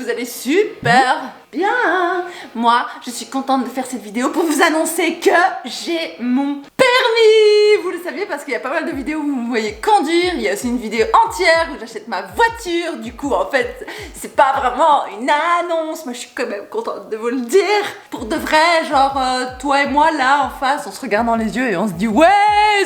vous allez super bien. Moi, je suis contente de faire cette vidéo pour vous annoncer que j'ai mon permis. Vous le saviez parce qu'il y a pas mal de vidéos où vous me voyez conduire. Il y a aussi une vidéo entière où j'achète ma voiture. Du coup, en fait, c'est pas vraiment une annonce. Moi, je suis quand même contente de vous le dire. Pour de vrai, genre, toi et moi, là, en face, on se regarde dans les yeux et on se dit ouais,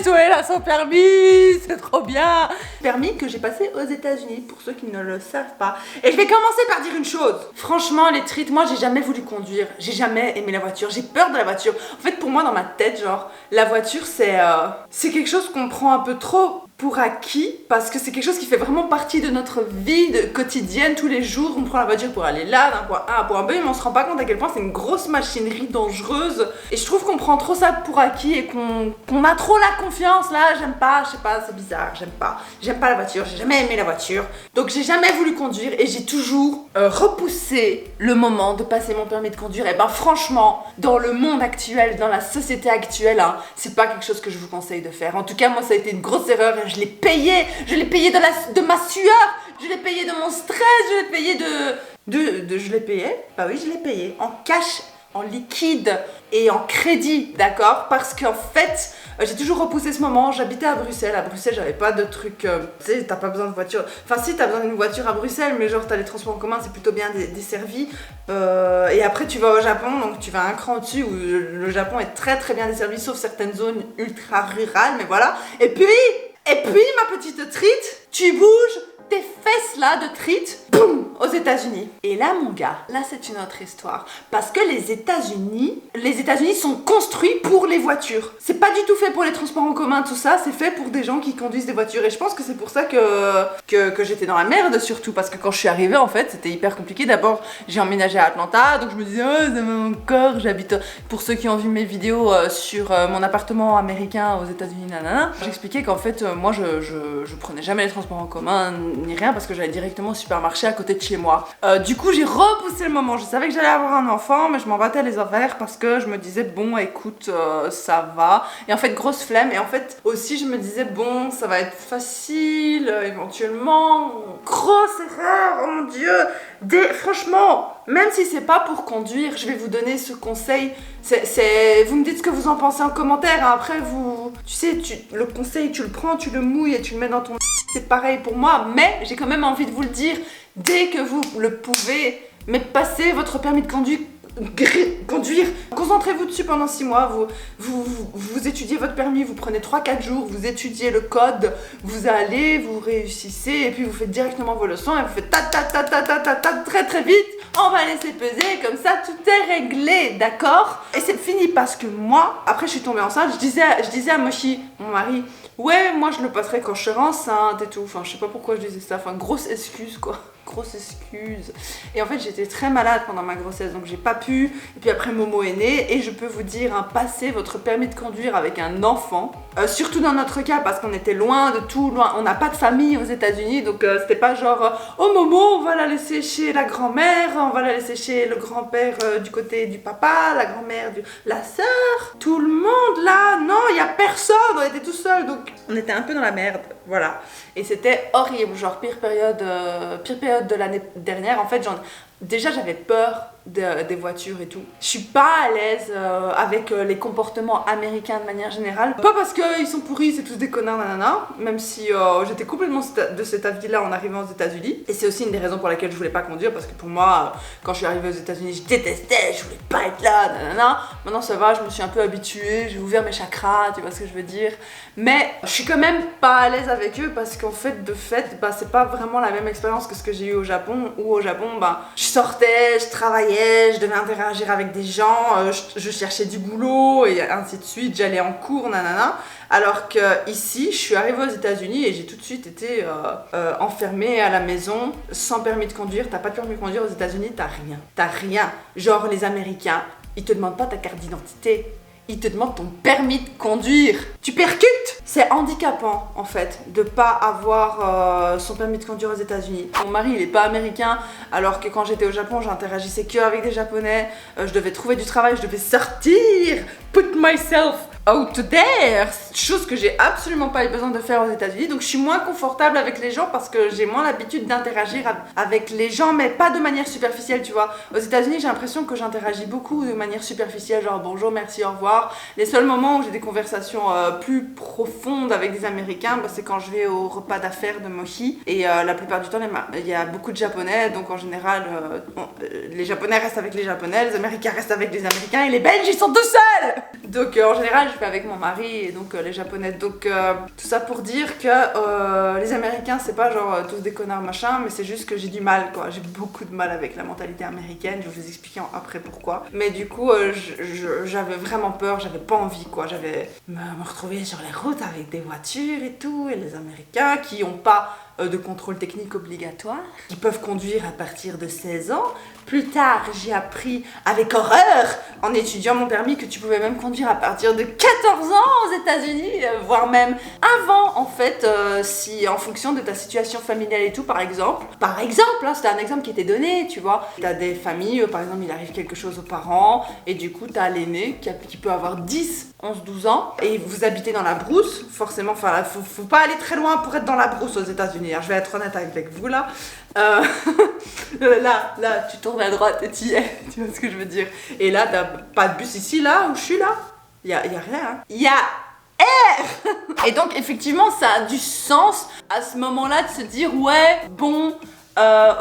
Zoé a son permis, c'est trop bien. Permis que j'ai passé aux États-Unis, pour ceux qui ne le savent pas. Et je vais commencer par dire une chose. Franchement, les treats, moi, j'ai jamais voulu conduire. J'ai jamais aimé la voiture. J'ai peur de la voiture. En fait, pour moi, dans ma tête, genre, la voiture, c'est quelque chose qu'on prend un peu trop pour acquis, parce que c'est quelque chose qui fait vraiment partie de notre vie quotidienne. Tous les jours, on prend la voiture pour aller là, d'un point A à un point B, mais on se rend pas compte à quel point c'est une grosse machinerie dangereuse. Et je trouve qu'on prend trop ça pour acquis et qu'on a trop la confiance là. J'aime pas, je sais pas, c'est bizarre, j'aime pas la voiture, j'ai jamais aimé la voiture. Donc j'ai jamais voulu conduire et j'ai toujours repoussé le moment de passer mon permis de conduire. Et ben franchement, dans le monde actuel, dans la société actuelle, hein, c'est pas quelque chose que je vous conseille de faire. En tout cas, moi ça a été une grosse erreur. Je l'ai payé de ma sueur, je l'ai payé de mon stress, je l'ai payé je l'ai payé, bah oui je l'ai payé, en cash, en liquide et en crédit, d'accord? Parce qu'en fait, j'ai toujours repoussé ce moment. J'habitais à Bruxelles, j'avais pas de truc, tu sais, t'as pas besoin de voiture, enfin si t'as besoin d'une voiture à Bruxelles, mais genre t'as les transports en commun, c'est plutôt bien desservi. Et après tu vas au Japon, donc tu vas un cran au-dessus où le Japon est très très bien desservi, sauf certaines zones ultra rurales, mais voilà. Et puis ma petite trite, tu bouges tes fesses là de trite, boum, aux États-Unis. Et là mon gars, là c'est une autre histoire. Parce que les États-Unis sont construits pour les voitures. C'est pas du tout fait pour les transports en commun, tout ça, c'est fait pour des gens qui conduisent des voitures. Et je pense que c'est pour ça que j'étais dans la merde, surtout parce que quand je suis arrivée en fait, c'était hyper compliqué. D'abord, j'ai emménagé à Atlanta, donc je me disais oh ça va encore, j'habite. Pour ceux qui ont vu mes vidéos sur mon appartement américain aux États-Unis, nanana, j'expliquais qu'en fait moi je prenais jamais les transports en commun ni rien parce que j'allais directement au supermarché à côté de chez moi. Du coup j'ai repoussé le moment, je savais que j'allais avoir un enfant mais je m'en battais les ovaires parce que je me disais bon écoute ça va, et en fait grosse flemme, et en fait aussi je me disais bon ça va être facile éventuellement, grosse erreur, oh mon dieu. Franchement, même si c'est pas pour conduire, je vais vous donner ce conseil. Vous me dites ce que vous en pensez en commentaire, hein. Après tu sais, le conseil tu le prends, tu le mouilles et tu le mets dans ton... C'est pareil pour moi, mais j'ai quand même envie de vous le dire dès que vous le pouvez. Mais passez votre permis de conduire, concentrez-vous dessus pendant 6 mois, vous étudiez votre permis, vous prenez 3-4 jours, vous étudiez le code, vous allez, vous réussissez, et puis vous faites directement vos leçons, et vous faites très très vite, on va laisser peser, comme ça tout est réglé, d'accord? Et c'est fini parce que moi, après je suis tombée enceinte, je disais à Moshi, mon mari, ouais, moi je le passerai quand je serai enceinte et tout, enfin je sais pas pourquoi je disais ça, enfin grosse excuse quoi. Grosse excuse. Et en fait j'étais très malade pendant ma grossesse, donc j'ai pas pu, et puis après Momo est né, et je peux vous dire, hein, passer votre permis de conduire avec un enfant, surtout dans notre cas parce qu'on était loin de tout, loin, on n'a pas de famille aux États-Unis, donc c'était pas genre oh Momo on va la laisser chez la grand-mère, on va la laisser chez le grand-père du côté du papa, la grand-mère la sœur, tout le monde là, non il y a personne, on était tout seul, donc on était un peu dans la merde, voilà. Et c'était horrible, genre pire période de l'année dernière. En fait, déjà j'avais peur des voitures et tout. Je suis pas à l'aise avec les comportements américains de manière générale. Pas parce qu'ils sont pourris, c'est tous des connards, nanana. Même si j'étais complètement de cet avis-là en arrivant aux États-Unis. Et c'est aussi une des raisons pour laquelle je voulais pas conduire, parce que pour moi, quand je suis arrivée aux États-Unis, je détestais, je voulais pas être là, nanana. Maintenant ça va, je me suis un peu habituée, j'ai ouvert mes chakras, tu vois ce que je veux dire. Mais je suis quand même pas à l'aise avec eux parce qu'en fait, bah, c'est pas vraiment la même expérience que ce que j'ai eu au Japon. Où au Japon, bah, je sortais, je travaillais, je devais interagir avec des gens, je cherchais du boulot et ainsi de suite, j'allais en cours, nanana. Alors que ici, je suis arrivée aux États-Unis et j'ai tout de suite été enfermée à la maison sans permis de conduire. T'as pas de permis de conduire aux États-Unis, t'as rien. Genre les Américains, ils te demandent pas ta carte d'identité. Ils te demandent ton permis de conduire. Tu percutes. C'est handicapant en fait de pas avoir son permis de conduire aux États-Unis. Mon mari il est pas américain, alors que quand j'étais au Japon j'interagissais que avec des Japonais. Je devais trouver du travail, je devais sortir put myself out there, chose que j'ai absolument pas eu besoin de faire aux États-Unis. Donc je suis moins confortable avec les gens parce que j'ai moins l'habitude d'interagir avec les gens, mais pas de manière superficielle, tu vois. Aux États-Unis, j'ai l'impression que j'interagis beaucoup de manière superficielle, genre bonjour, merci, au revoir. Les seuls moments où j'ai des conversations plus profondes avec des Américains, bah, c'est quand je vais au repas d'affaires de Mochi. Et la plupart du temps, il y a beaucoup de Japonais, donc en général, les Japonais restent avec les Japonais, les Américains restent avec les Américains et les Belges, ils sont tout seuls. Donc en général, je vais avec mon mari et donc les Japonais. Donc tout ça pour dire que les Américains, c'est pas genre tous des connards machin, mais c'est juste que j'ai du mal, quoi. J'ai beaucoup de mal avec la mentalité américaine. Je vais vous expliquer après pourquoi. Mais du coup, j'avais vraiment peur, j'avais pas envie, quoi. J'avais me retrouver sur les routes avec des voitures et tout, et les Américains qui ont pas de contrôle technique obligatoire, qui peuvent conduire à partir de 16 ans. Plus tard, j'ai appris avec horreur en étudiant mon permis que tu pouvais même conduire à partir de 14 ans aux États-Unis, voire même avant, en fait, si en fonction de ta situation familiale et tout, par exemple, hein, c'était un exemple qui était donné, tu vois. T'as des familles, par exemple, il arrive quelque chose aux parents, et du coup, t'as l'aîné qui peut avoir 10, 11, 12 ans, et vous habitez dans la brousse, forcément, enfin, faut pas aller très loin pour être dans la brousse aux États-Unis, hein, je vais être honnête avec vous, là. Là, tu tournes à droite et tu y es, tu vois ce que je veux dire. Et là, t'as pas de bus ici, là, où je suis, là. Y a rien, hein. Y a air. Et donc, effectivement, ça a du sens à ce moment-là de se dire, ouais, bon,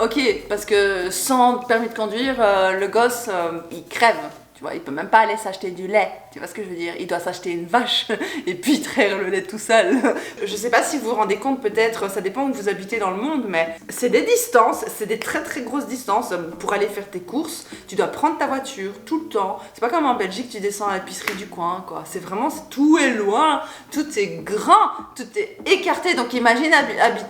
ok, parce que sans permis de conduire, le gosse, il crève. Tu vois, il peut même pas aller s'acheter du lait. Tu vois ce que je veux dire? Il doit s'acheter une vache et puis traire le lait tout seul. Je sais pas si vous vous rendez compte, peut-être, ça dépend où vous habitez dans le monde, mais c'est des distances, c'est des très très grosses distances. Pour aller faire tes courses, tu dois prendre ta voiture tout le temps. C'est pas comme en Belgique, tu descends à l'épicerie du coin, quoi. C'est vraiment, tout est loin, tout est grand, tout est écarté. Donc imagine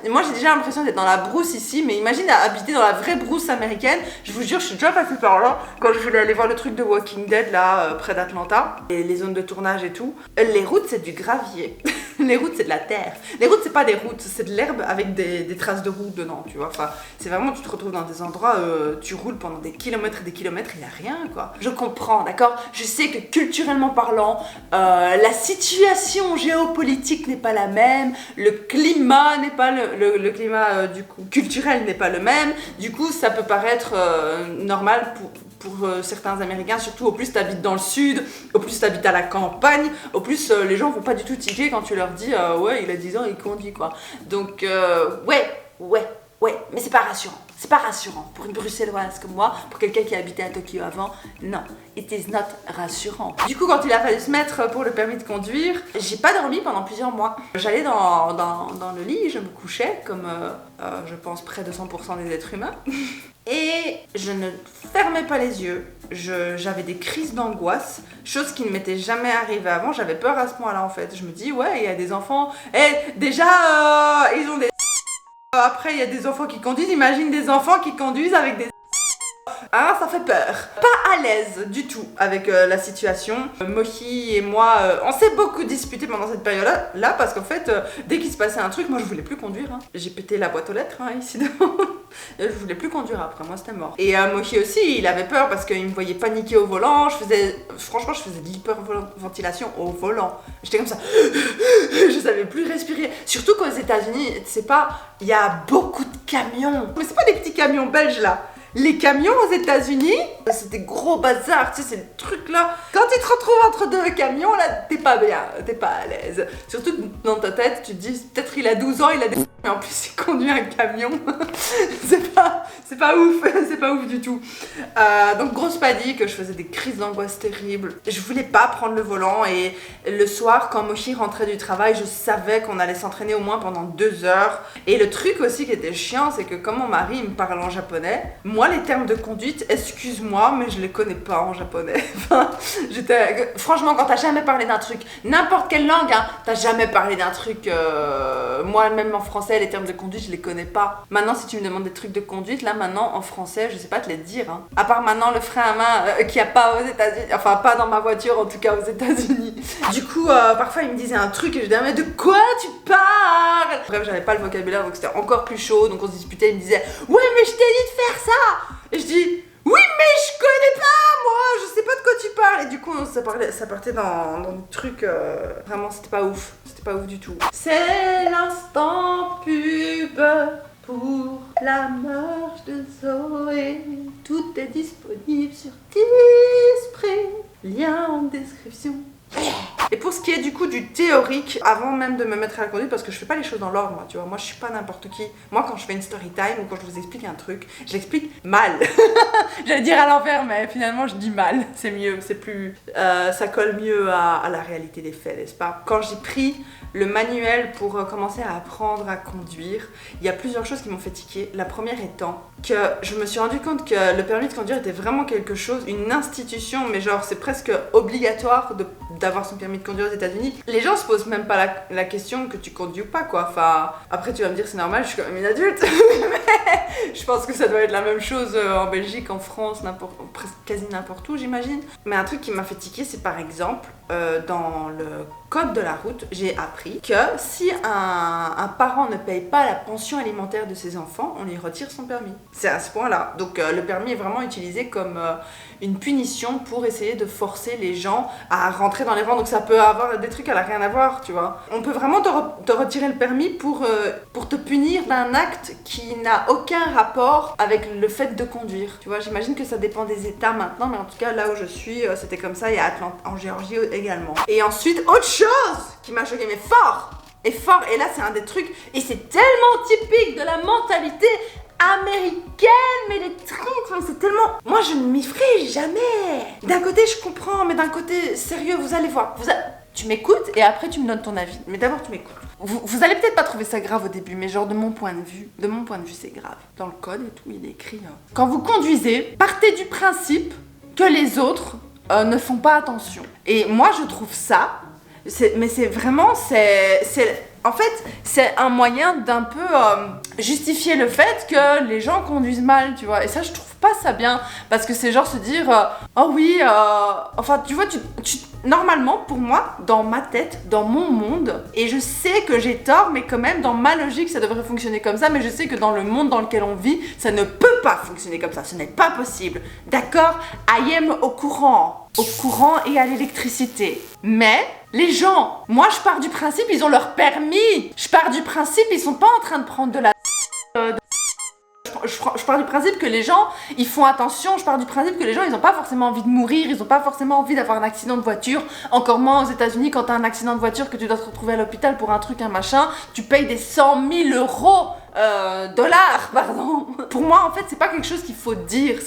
moi j'ai déjà l'impression d'être dans la brousse ici, mais imagine habiter dans la vraie brousse américaine. Je vous jure, je suis déjà passée par là quand je voulais aller voir le truc de Walking Dead là près d'Atlanta et les zones de tournage et tout. Les routes c'est du gravier. Les routes c'est de la terre. Les routes c'est pas des routes, c'est de l'herbe avec des traces de route dedans, tu vois. Enfin, c'est vraiment, tu te retrouves dans des endroits tu roules pendant des kilomètres et des kilomètres, il y a rien, quoi. Je comprends, d'accord. Je sais que culturellement parlant, la situation géopolitique n'est pas la même, le climat n'est pas le climat du coup culturel n'est pas le même. Du coup, ça peut paraître normal pour certains Américains, surtout au plus tu habites dans le sud, au plus tu habites à la campagne, au plus les gens vont pas du tout tiquer quand tu leur dis ouais, il a 10 ans, il conduit, quoi. Donc ouais, mais c'est pas rassurant. C'est pas rassurant pour une bruxelloise comme moi, pour quelqu'un qui a habité à Tokyo avant. Non, it is not rassurant. Du coup, quand il a fallu se mettre pour le permis de conduire, j'ai pas dormi pendant plusieurs mois. J'allais dans le lit, je me couchais comme je pense près de 100% des êtres humains. Et je ne fermais pas les yeux. J'avais des crises d'angoisse, chose qui ne m'était jamais arrivée avant. J'avais peur à ce point-là, en fait. Je me dis, ouais, il y a des enfants. Et déjà, ils ont des... Après, il y a des enfants qui conduisent. Imagine des enfants qui conduisent avec des... Ah, ça fait peur. Pas à l'aise du tout avec la situation. Mochi et moi, on s'est beaucoup disputé pendant cette période-là, parce qu'en fait, dès qu'il se passait un truc, moi je voulais plus conduire. Hein. J'ai pété la boîte aux lettres ici devant. Je voulais plus conduire après, moi c'était mort. Et Mochi aussi, il avait peur parce qu'il me voyait paniquer au volant. Franchement, je faisais de l'hyperventilation au volant. J'étais comme ça. Je savais plus respirer. Surtout qu'aux États-Unis, c'est pas. Il y a beaucoup de camions. Mais c'est pas des petits camions belges là. Les camions aux États-Unis, c'est des gros bazars, tu sais, c'est le truc là. Quand tu te retrouves entre deux camions, là, t'es pas bien, t'es pas à l'aise. Surtout que dans ta tête, tu te dis, peut-être il a 12 ans, il a des... Mais en plus, il conduit un camion. c'est pas ouf, c'est pas ouf du tout. Donc, grosse panique, je faisais des crises d'angoisse terribles. Je voulais pas prendre le volant et le soir, quand Mochi rentrait du travail, je savais qu'on allait s'entraîner au moins pendant 2 heures. Et le truc aussi qui était chiant, c'est que comme mon mari il me parle en japonais, moi les termes de conduite, excuse-moi, mais je les connais pas en japonais. Enfin, franchement, quand t'as jamais parlé d'un truc, n'importe quelle langue, hein, t'as jamais parlé d'un truc, moi même en français, les termes de conduite, je les connais pas. Maintenant, si tu me demandes des trucs de conduite, là maintenant en français, je sais pas te les dire. Hein. À part maintenant le frein à main qu'il y a pas aux États-Unis, enfin pas dans ma voiture en tout cas aux États-Unis. Du coup, parfois il me disait un truc et je disais mais de quoi tu parles? Bref, j'avais pas le vocabulaire donc c'était encore plus chaud, donc on se disputait, il me disait ouais mais je t'ai dit de faire ça. Et je dis oui mais je connais pas moi, je sais pas de quoi tu parles. Et du coup on se séparait. ça partait dans des trucs, vraiment c'était pas ouf du tout. C'est l'instant pub pour la marche de Zoé. Tout est disponible sur Disprey, lien en description. Et pour ce qui est du coup du théorique, avant même de me mettre à la conduite, parce que je fais pas les choses dans l'ordre, moi, tu vois, moi je suis pas n'importe qui. Moi quand je fais une story time ou quand je vous explique un truc, j'explique mal. J'allais dire à l'envers, mais finalement je dis mal. C'est mieux, c'est plus, ça colle mieux à la réalité des faits, n'est-ce pas? Quand j'ai pris le manuel pour commencer à apprendre à conduire, il y a plusieurs choses qui m'ont fait tiquer. La première étant que je me suis rendu compte que le permis de conduire était vraiment quelque chose, une institution, mais genre c'est presque obligatoire d'avoir son permis de conduire aux États-Unis. Les gens se posent même pas la question que tu conduis ou pas, quoi. Enfin, après tu vas me dire c'est normal, je suis quand même une adulte. Mais je pense que ça doit être la même chose en Belgique, en France, quasi n'importe où, j'imagine. Mais un truc qui m'a fait tiquer, c'est par exemple dans le code de la route, j'ai appris que si un parent ne paye pas la pension alimentaire de ses enfants, on lui retire son permis. C'est à ce point-là. Donc le permis est vraiment utilisé comme une punition pour essayer de forcer les gens à rentrer dans les rangs. Donc ça peut avoir des trucs à la rien à voir, tu vois. On peut vraiment te retirer le permis pour te punir d'un acte qui n'a aucun rapport avec le fait de conduire. Tu vois, j'imagine que ça dépend des États maintenant, mais en tout cas là où je suis, c'était comme ça. Il y a en Géorgie également. Et ensuite, autre chose qui m'a choqué, mais fort, et là c'est un des trucs, et c'est tellement typique de la mentalité américaine, mais les trucs, c'est tellement... Moi je ne m'y ferai jamais. D'un côté je comprends, mais d'un côté, sérieux, vous allez voir, tu m'écoutes et après tu me donnes ton avis, mais d'abord tu m'écoutes. Vous allez peut-être pas trouver ça grave au début, mais genre de mon point de vue c'est grave. Dans le code et tout, il est écrit, quand vous conduisez, partez du principe que les autres ne font pas attention. Et moi je trouve ça, mais c'est vraiment, en fait, c'est un moyen d'un peu justifier le fait que les gens conduisent mal, tu vois. Et ça, je trouve pas ça bien, parce que c'est genre se dire, oh oui, enfin, tu vois, normalement, pour moi, dans ma tête, dans mon monde, et je sais que j'ai tort, mais quand même, dans ma logique, ça devrait fonctionner comme ça, mais je sais que dans le monde dans lequel on vit, ça ne peut pas fonctionner comme ça, ce n'est pas possible. D'accord? I am au courant et à l'électricité. Mais les gens, moi je pars du principe, ils ont leur permis. Je pars du principe, ils sont pas en train de prendre de la... Je pars du principe que les gens, ils font attention. Je pars du principe que les gens, ils ont pas forcément envie de mourir. Ils ont pas forcément envie d'avoir un accident de voiture. Encore moins aux États-Unis, quand t'as un accident de voiture, que tu dois te retrouver à l'hôpital pour un truc, un machin, tu payes des 100 000 euros. Dollars, pardon. Pour moi, en fait, c'est pas quelque chose qu'il faut dire.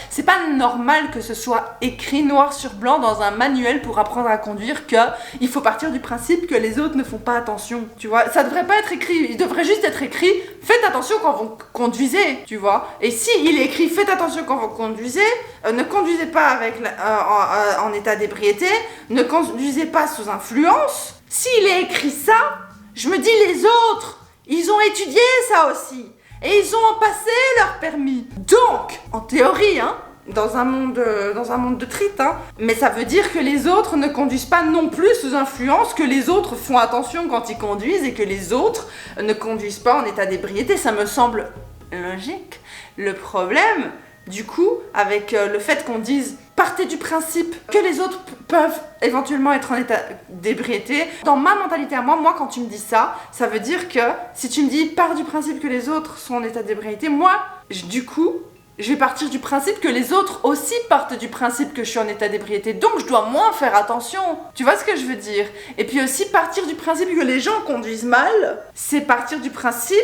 C'est pas normal que ce soit écrit noir sur blanc dans un manuel pour apprendre à conduire que il faut partir du principe que les autres ne font pas attention. Tu vois, ça devrait pas être écrit. Il devrait juste être écrit faites attention quand vous conduisez. Tu vois. Et si il est écrit faites attention quand vous conduisez, ne conduisez pas avec en état d'ébriété, ne conduisez pas sous influence. S'il est écrit ça, je me dis les autres. Ils ont étudié ça aussi. Et ils ont passé leur permis. Donc, en théorie, dans un monde de trite, mais ça veut dire que les autres ne conduisent pas non plus sous influence, que les autres font attention quand ils conduisent et que les autres ne conduisent pas en état d'ébriété. Ça me semble logique. Le problème, du coup, avec le fait qu'on dise partez du principe que les autres peuvent éventuellement être en état d'ébriété. Dans ma mentalité à moi, quand tu me dis ça, ça veut dire que si tu me dis pars du principe que les autres sont en état d'ébriété, moi, du coup, je vais partir du principe que les autres aussi partent du principe que je suis en état d'ébriété. Donc, je dois moins faire attention. Tu vois ce que je veux dire? Et puis aussi, partir du principe que les gens conduisent mal, c'est partir du principe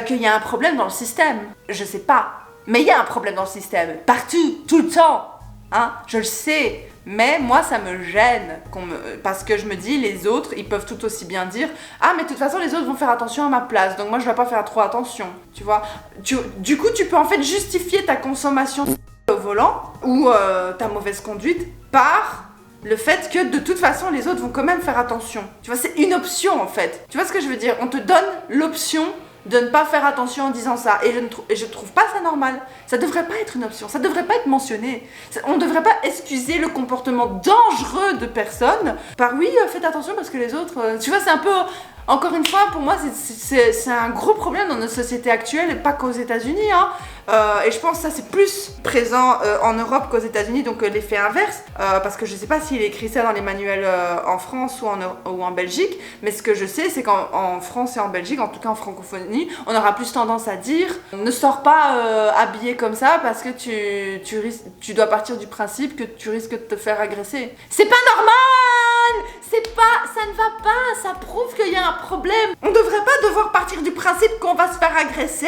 qu'il y a un problème dans le système. Je sais pas. Mais il y a un problème dans le système. Partout, tout le temps. Je le sais, mais moi ça me gêne parce que je me dis les autres ils peuvent tout aussi bien dire mais de toute façon les autres vont faire attention à ma place donc moi je vais pas faire trop attention, tu vois. Du coup tu peux en fait justifier ta consommation au volant ou ta mauvaise conduite par le fait que de toute façon les autres vont quand même faire attention, tu vois. C'est une option en fait, tu vois ce que je veux dire. On te donne l'option de ne pas faire attention en disant ça. Et je trouve pas ça normal. Ça devrait pas être une option. Ça devrait pas être mentionné. On devrait pas excuser le comportement dangereux de personnes par oui, faites attention parce que les autres... tu vois, c'est un peu... Encore une fois, pour moi, c'est un gros problème dans notre société actuelle et pas qu'aux États-Unis. Hein. Et je pense que ça c'est plus présent en Europe qu'aux États-Unis, donc l'effet inverse. Parce que je sais pas s'il écrit ça dans les manuels en France ou en Belgique, mais ce que je sais, c'est qu'en France et en Belgique, en tout cas en francophonie, on aura plus tendance à dire ne sors pas habillé comme ça parce que tu dois partir du principe que tu risques de te faire agresser. C'est pas normal! Ça ne va pas, ça prouve qu'il y a un problème. On devrait pas devoir partir du principe qu'on va se faire agresser.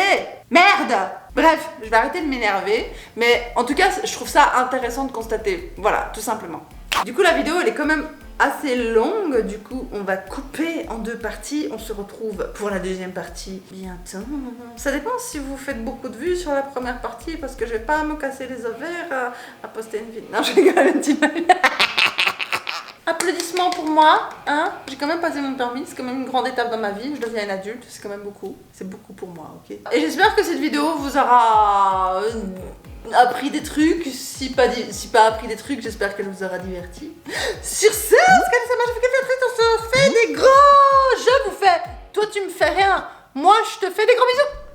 Merde! Bref, je vais arrêter de m'énerver, mais en tout cas, je trouve ça intéressant de constater. Voilà, tout simplement. Du coup, la vidéo, elle est quand même assez longue, du coup, on va couper en 2 parties. On se retrouve pour la deuxième partie bientôt. Ça dépend si vous faites beaucoup de vues sur la première partie, parce que je vais pas me casser les ovaires à poster une vidéo. Non, je rigole un petit peu. Applaudissements pour moi, hein. J'ai quand même passé mon permis, c'est quand même une grande étape dans ma vie, je deviens une adulte, c'est quand même beaucoup. C'est beaucoup pour moi, ok. Et j'espère que cette vidéo vous aura appris des trucs, si pas appris des trucs, j'espère qu'elle vous aura diverti. Sur ce, on se fait des gros, je vous fais, toi tu me fais rien, moi je te fais des gros bisous.